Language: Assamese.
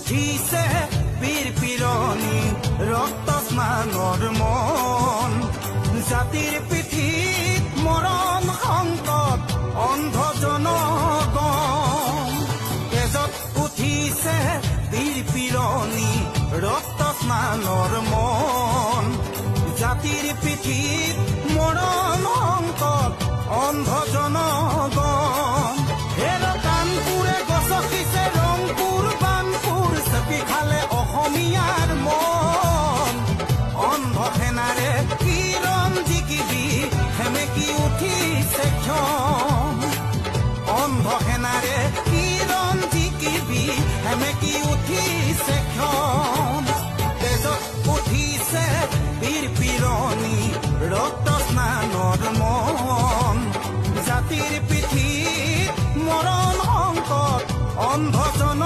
উঠিছে বীৰ পিৰণি ৰক্ত স্নানৰ মন জাতিৰ পিঠিত মৰণ সংকট অন্ধ জনগণ তেজত উঠিছে বীৰ পিৰণি ৰক্ত স্নানৰ মন জাতিৰ পিঠিত মৰণ সংকট অন্ধ জনগণ হেৰ কাণপুৰে গছকিছে ৰংপুৰ বানপুৰ চেপি খালে অসমীয়াৰ মন অন্ধ সেনাৰে কিৰণ জিকিবি সেমেকি উঠিছে ক্ষণ অন্ধ সেনাৰে কিৰণ জিকিবি সেমেকি উঠিছে ক্ষণ তেজত উঠিছে বীৰ পিৰণি ৰক্ত স্নানৰ মন জাতিৰ পিঠিত মৰণ সংকট অন্ধ জন